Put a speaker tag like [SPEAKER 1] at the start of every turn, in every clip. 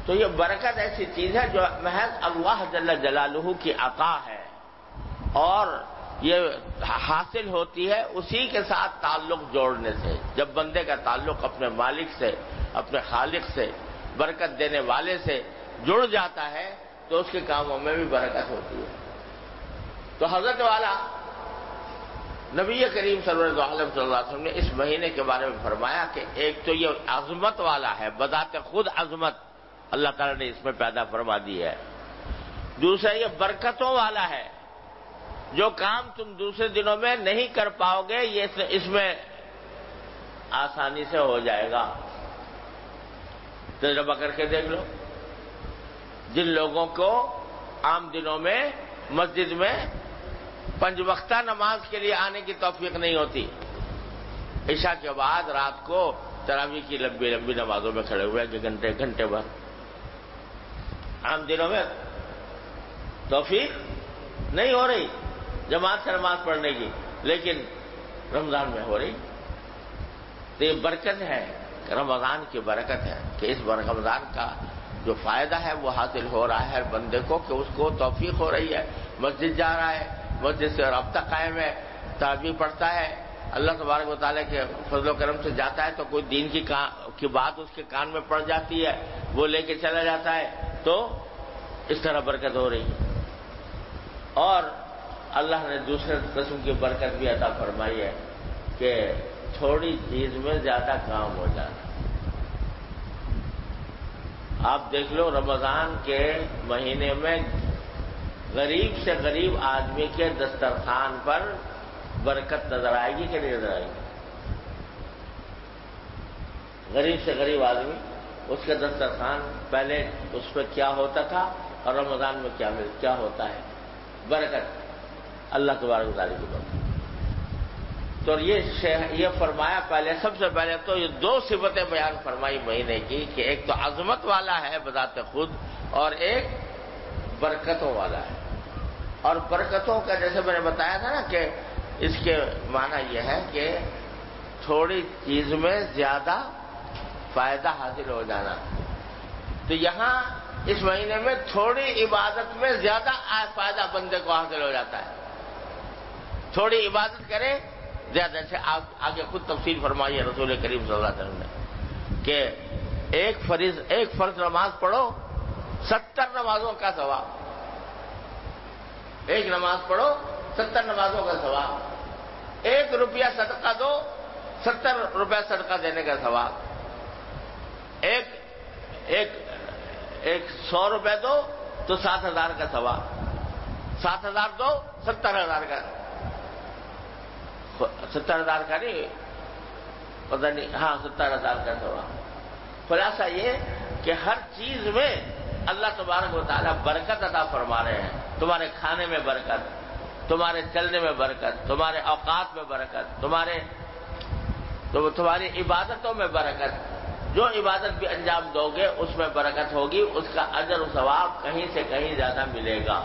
[SPEAKER 1] تو یہ برکت ایسی چیز ہے جو محض اللہ جل جلالہ کی عطا ہے، اور یہ حاصل ہوتی ہے اسی کے ساتھ تعلق جوڑنے سے۔ جب بندے کا تعلق اپنے مالک سے، اپنے خالق سے، برکت دینے والے سے جڑ جاتا ہے تو اس کے کاموں میں بھی برکت ہوتی ہے۔ تو حضرت والا نبی کریم صلی اللہ علیہ وسلم نے اس مہینے کے بارے میں فرمایا کہ ایک تو یہ عظمت والا ہے، بذات خود عظمت اللہ تعالیٰ نے اس میں پیدا فرما دی ہے۔ دوسرا یہ برکتوں والا ہے، جو کام تم دوسرے دنوں میں نہیں کر پاؤ گے یہ اس میں آسانی سے ہو جائے گا۔ تجربہ کر کے دیکھ لو، جن لوگوں کو عام دنوں میں مسجد میں 5 وقتہ نماز کے لیے آنے کی توفیق نہیں ہوتی، عشاء کے بعد رات کو تراویح کی لمبی لمبی نمازوں میں کھڑے ہوئے کہ گھنٹے بھر، عام دنوں میں توفیق نہیں ہو رہی جماعت سے نماز پڑھنے کی، لیکن رمضان میں ہو رہی۔ تو یہ برکت ہے، رمضان کی برکت ہے کہ اس رمضان کا جو فائدہ ہے وہ حاصل ہو رہا ہے ہر بندے کو، کہ اس کو توفیق ہو رہی ہے، مسجد جا رہا ہے، مسجد سے رابطہ قائم ہے، تراویح پڑھتا ہے، اللہ تبارک و تعالیٰ کے فضل و کرم سے جاتا ہے تو کوئی دین کی بات اس کے کان میں پڑ جاتی ہے، وہ لے کے چلا جاتا ہے، تو اس طرح برکت ہو رہی ہے۔ اور اللہ نے دوسرے قسم کی برکت بھی عطا فرمائی ہے کہ تھوڑی چیز میں زیادہ کام ہو جاتا۔ آپ دیکھ لو رمضان کے مہینے میں غریب سے غریب آدمی کے دسترخوان پر برکت نظر آئے گی کہ نہیں نظر آئے گی؟ غریب سے غریب آدمی، اس کے دسترخوان پہلے اس پہ کیا ہوتا تھا اور رمضان میں کیا ہوتا ہے؟ برکت، اللہ تبارک و تعالیٰ کی برکت۔ تو یہ فرمایا پہلے، سب سے پہلے تو یہ 2 صفتیں بیان فرمائی مہینے کی کہ ایک تو عظمت والا ہے بذات خود، اور ایک برکتوں والا ہے۔ اور برکتوں کا جیسے میں نے بتایا تھا نا کہ اس کے معنی یہ ہے کہ تھوڑی چیز میں زیادہ فائدہ حاصل ہو جانا۔ تو یہاں اس مہینے میں تھوڑی عبادت میں زیادہ فائدہ بندے کو حاصل ہو جاتا ہے۔ تھوڑی عبادت کرے زیادہ، سے آگے خود تفصیل فرمائی ہے رسول کریم صلی اللہ علیہ وسلم نے کہ ایک فرض نماز پڑھو 70 نمازوں کا ثواب، ایک نماز پڑھو 70 نمازوں کا ثواب، 1 روپیہ صدقہ دو 70 روپیہ صدقہ دینے کا ثواب، ایک 100 روپے دو تو 7,000 کا ثواب، 7,000 دو 70,000 کا، 70,000 کا نہیں پتہ نہیں، ہاں 70,000 کا ثواب۔ خلاصہ یہ کہ ہر چیز میں اللہ تبارک و تعالیٰ برکت عطا فرما رہے ہیں۔ تمہارے کھانے میں برکت، تمہارے چلنے میں برکت، تمہارے اوقات میں برکت، تمہاری عبادتوں میں برکت۔ جو عبادت بھی انجام دو گے اس میں برکت ہوگی، اس کا اجر و ثواب کہیں سے کہیں زیادہ ملے گا،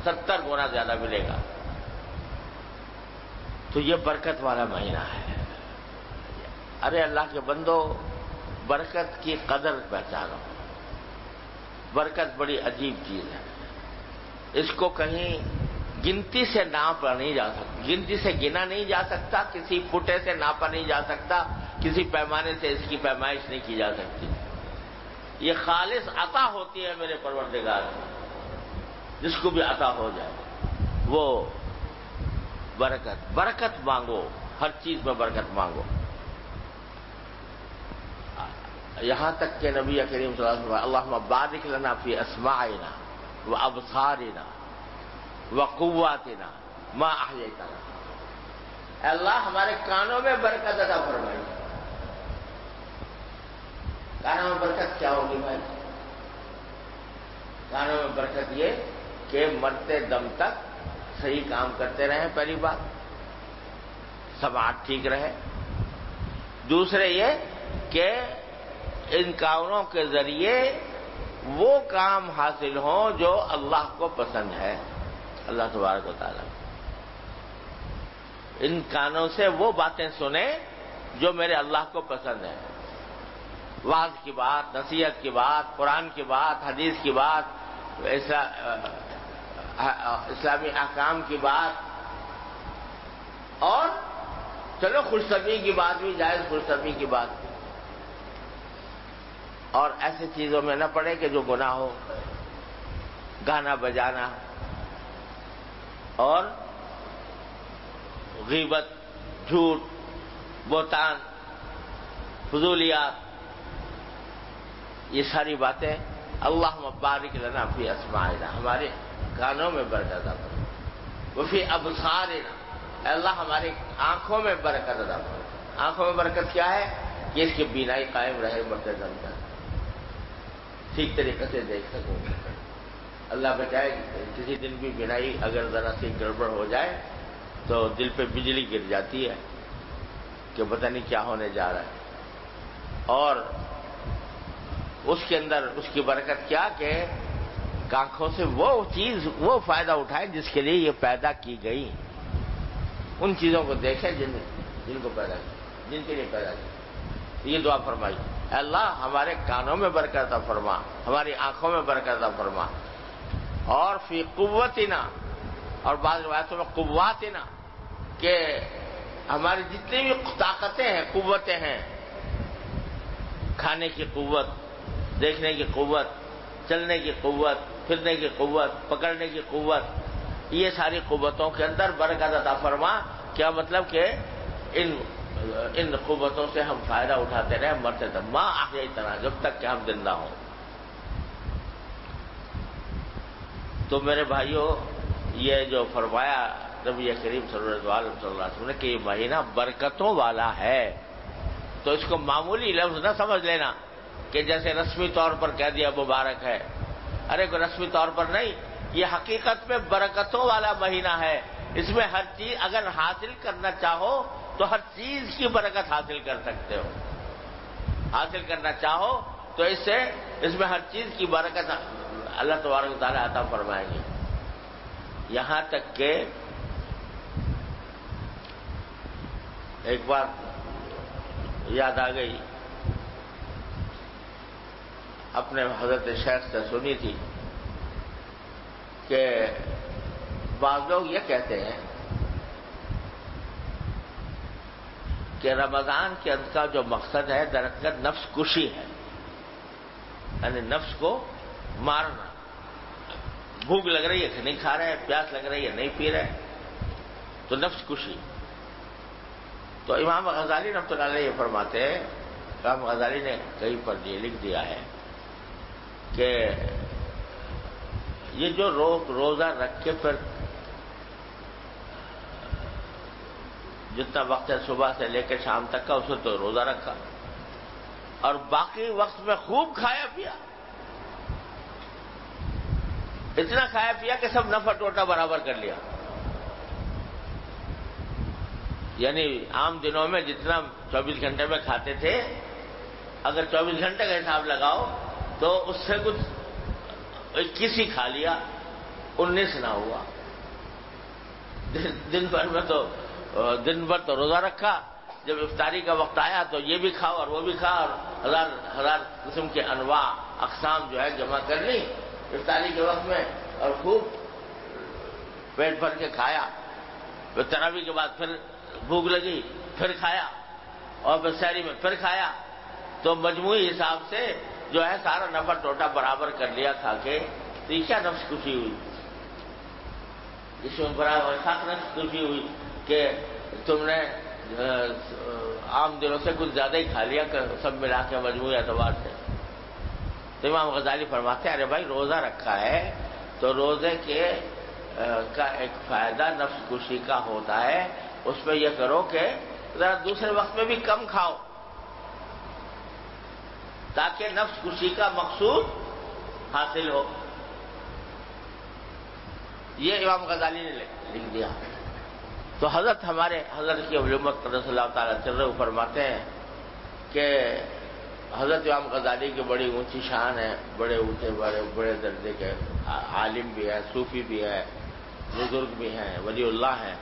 [SPEAKER 1] 70 گنا زیادہ ملے گا۔ تو یہ برکت والا مہینہ ہے۔ ارے اللہ کے بندو، برکت کی قدر پہچانو۔ برکت بڑی عجیب چیز ہے، اس کو کہیں گنتی سے ناپا نہیں جا سکتا، گنتی سے گنا نہیں جا سکتا، کسی فٹے سے ناپا نہیں جا سکتا، کسی پیمانے سے اس کی پیمائش نہیں کی جا سکتی۔ یہ خالص عطا ہوتی ہے میرے پروردگار کی، جس کو بھی عطا ہو جائے وہ برکت مانگو، ہر چیز میں برکت مانگو۔ یہاں تک کہ نبی کریم صلی اللہ علیہ وسلم اللہم بارک لنا فی اسماعنا وابصارنا وقواتنا ما احییتنا، اے اللہ ہمارے کانوں میں برکت عطا فرمائی۔ کانوں میں برکت کیا ہوگی بھائی؟ کانوں میں برکت یہ کہ مرتے دم تک صحیح کام کرتے رہیں، پہلی بات، سماعت ٹھیک رہے۔ دوسرے یہ کہ ان کانوں کے ذریعے وہ کام حاصل ہوں جو اللہ کو پسند ہے، اللہ تبارک و تعالیٰ۔ ان کانوں سے وہ باتیں سنیں جو میرے اللہ کو پسند ہیں۔ واعظ کی بات، نصیحت کی بات، قرآن کی بات، حدیث کی بات، اسلامی احکام کی بات، اور چلو خوش طبعی کی بات بھی جائز، خوش طبعی کی بات بھی، اور ایسی چیزوں میں نہ پڑے کہ جو گناہ ہو، گانا بجانا اور غیبت، جھوٹ، بہتان، فضولیات، یہ ساری باتیں اللہم بارک لنا فی اسماعنا، ہمارے کانوں میں برکت عطا فرما، وفی ابصارنا، اے اللہ ہماری آنکھوں میں برکت عطا فرما۔ آنکھوں میں برکت کیا ہے؟ کہ اس کی بینائی قائم رہے مرتے دم تک، ٹھیک طریقے سے دیکھ سکوں۔ اللہ بچائے کسی دن بھی بینائی اگر ذرا سی گڑبڑ ہو جائے تو دل پہ بجلی گر جاتی ہے کہ پتہ نہیں کیا ہونے جا رہا ہے، اور اس کے اندر اس کی برکت کیا کہ آنکھوں سے وہ چیز، وہ فائدہ اٹھائے جس کے لیے یہ پیدا کی گئی، ان چیزوں کو دیکھیں جن کو پیدا کی، جن کے لیے پیدا کی۔ یہ دعا فرمائی، اے اللہ ہمارے کانوں میں برکت عطا فرما، ہماری آنکھوں میں برکت عطا فرما، اور فی قوتنا، اور بعض روایتوں میں قواتنا، کہ ہماری جتنی بھی طاقتیں ہیں، قوتیں ہیں، کھانے کی قوت، دیکھنے کی قوت، چلنے کی قوت، پھرنے کی قوت، پکڑنے کی قوت، یہ ساری قوتوں کے اندر برکت عطا فرما۔ کیا مطلب کہ ان قوتوں سے ہم فائدہ اٹھاتے رہے مرتے تک، ما احییتنا، جب تک کہ ہم زندہ ہوں۔ تو میرے بھائیوں، یہ جو فرمایا نبی کریم صلی اللہ علیہ وسلم نے کہ یہ مہینہ برکتوں والا ہے، تو اس کو معمولی لفظ نہ سمجھ لینا کہ جیسے رسمی طور پر کہہ دیا مبارک ہے، ارے کوئی رسمی طور پر نہیں، یہ حقیقت میں برکتوں والا مہینہ ہے۔ اس میں ہر چیز اگر حاصل کرنا چاہو تو ہر چیز کی برکت حاصل کر سکتے ہو، حاصل کرنا چاہو تو اس میں ہر چیز کی برکت اللہ تبارک و تعالی عطا فرمائیں گے۔ یہاں تک کہ ایک بات یاد آ گئی، اپنے حضرت شیخ سے سنی تھی کہ بعض لوگ یہ کہتے ہیں کہ رمضان کے اندر کا جو مقصد ہے درحقیقت نفس کشی ہے، یعنی نفس کو مارنا، بھوک لگ رہی ہے کہ نہیں کھا رہے، پیاس لگ رہی ہے نہیں پی رہے، تو نفس کشی۔ تو امام غزالی رحمۃ اللہ علیہ یہ فرماتے ہیں، امام غزالی نے کہیں پر یہ لکھ دیا ہے کہ یہ جو روزہ رکھ کے پھر جتنا وقت ہے صبح سے لے کے شام تک کا اسے تو روزہ رکھا، اور باقی وقت میں خوب کھایا پیا، اتنا کھایا پیا کہ سب نفع ٹوٹا برابر کر لیا۔ یعنی عام دنوں میں جتنا 24 گھنٹے میں کھاتے تھے، اگر 24 گھنٹے کا حساب لگاؤ تو اس سے کچھ 21 ہی کھا لیا، 19 نہ ہوا۔ دن بھر تو روزہ رکھا، جب افطاری کا وقت آیا تو یہ بھی کھاؤ اور وہ بھی کھا، اور ہزار قسم کے انواع اقسام جو ہے جمع کر لی افطاری کے وقت میں، اور خوب پیٹ بھر کے کھایا۔ پھر تراویح کے بعد پھر بھوک لگی، پھر کھایا، اور پھر سحری میں پھر کھایا، تو مجموعی حساب سے جو ہے سارا نفع ٹوٹا برابر کر لیا کھا کے۔ تو یہ کیا نفس کشی ہوئی؟ اس میں بڑا نفس کشی ہوئی کہ تم نے عام دنوں سے کچھ زیادہ ہی کھا لیا سب ملا کے مجموعی اعتبار سے۔ تو امام غزالی فرماتے ہیں ارے بھائی روزہ رکھا ہے تو روزے کا ایک فائدہ نفس کشی کا ہوتا ہے، اس میں یہ کرو کہ ذرا دوسرے وقت میں بھی کم کھاؤ تاکہ نفس کشی کا مقصود حاصل ہو۔ یہ امام غزالی نے لکھ دیا۔ تو ہمارے حضرت کی علومت قدس اللہ تعالیٰ سرہ فرماتے ہیں کہ حضرت امام غزالی کی بڑی اونچی شان ہے، بڑے اونچے بڑے درجے کے عالم بھی ہے، صوفی بھی ہے، بزرگ بھی ہیں، ولی اللہ ہیں،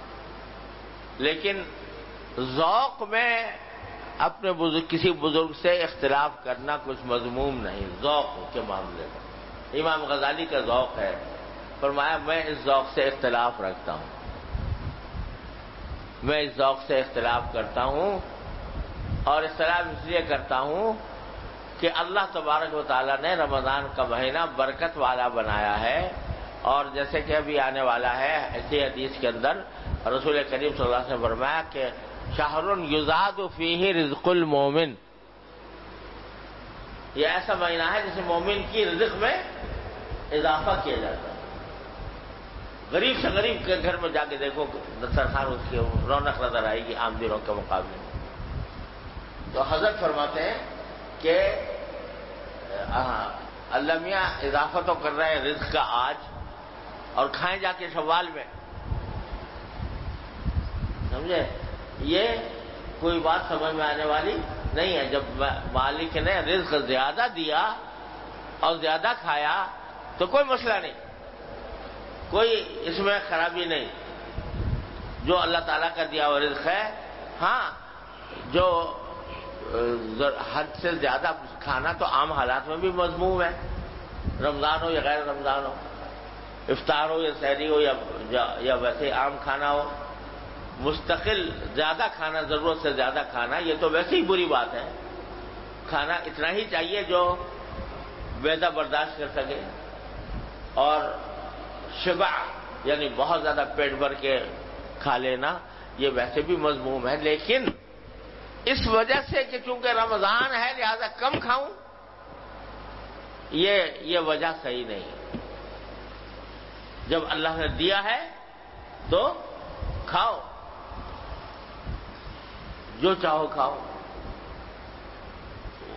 [SPEAKER 1] لیکن ذوق میں اپنے کسی بزرگ سے اختلاف کرنا کچھ مذموم نہیں، ذوق کے معاملے میں۔ امام غزالی کا ذوق ہے، فرمایا میں اس ذوق سے اختلاف رکھتا ہوں، میں اس ذوق سے اختلاف کرتا ہوں، اور اختلاف اس لیے کرتا ہوں کہ اللہ تبارک و تعالیٰ نے رمضان کا مہینہ برکت والا بنایا ہے، اور جیسے کہ ابھی آنے والا ہے ایسی حدیث کے اندر رسول کریم صلی اللہ علیہ وسلم نے فرمایا کہ شہر یزاد فیہ رزق المومن، یہ ایسا مہینہ ہے جسے مومن کی رزق میں اضافہ کیا جاتا ہے۔ غریب سے غریب کے گھر میں جا کے دیکھو دسترخوان اس کی رونق نظر آئے گی عام دنوں کے مقابلے میں۔ تو حضرت فرماتے ہیں کہ اللہ میاں اضافہ تو کر رہے ہیں رزق کا آج، اور کھائیں جا کے شوال میں، سمجھے؟ یہ کوئی بات سمجھ میں آنے والی نہیں ہے۔ جب مالک نے رزق زیادہ دیا اور زیادہ کھایا تو کوئی مسئلہ نہیں، کوئی اس میں خرابی نہیں، جو اللہ تعالیٰ کا دیا ہوا رزق ہے۔ ہاں، جو حد سے زیادہ کھانا تو عام حالات میں بھی مذموم ہے، رمضان ہو یا غیر رمضان ہو، افطار ہو یا سحری ہو یا ویسے عام کھانا ہو، مستقل زیادہ کھانا، ضرورت سے زیادہ کھانا، یہ تو ویسے ہی بری بات ہے۔ کھانا اتنا ہی چاہیے جو معدہ برداشت کر سکے، اور شبع یعنی بہت زیادہ پیٹ بھر کے کھا لینا یہ ویسے بھی مذموم ہے، لیکن اس وجہ سے کہ چونکہ رمضان ہے لہذا کم کھاؤں، یہ وجہ صحیح نہیں۔ جب اللہ نے دیا ہے تو کھاؤ، جو چاہو کھاؤ،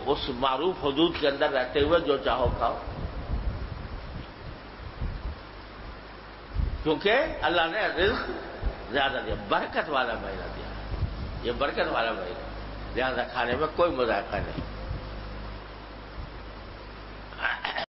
[SPEAKER 1] اس معروف حدود کے اندر رہتے ہوئے جو چاہو کھاؤ، کیونکہ اللہ نے رزق زیادہ دیا، برکت والا مہینہ دیا، یہ برکت والا مہینہ، لہذا کھانے میں کوئی مذائقہ نہیں۔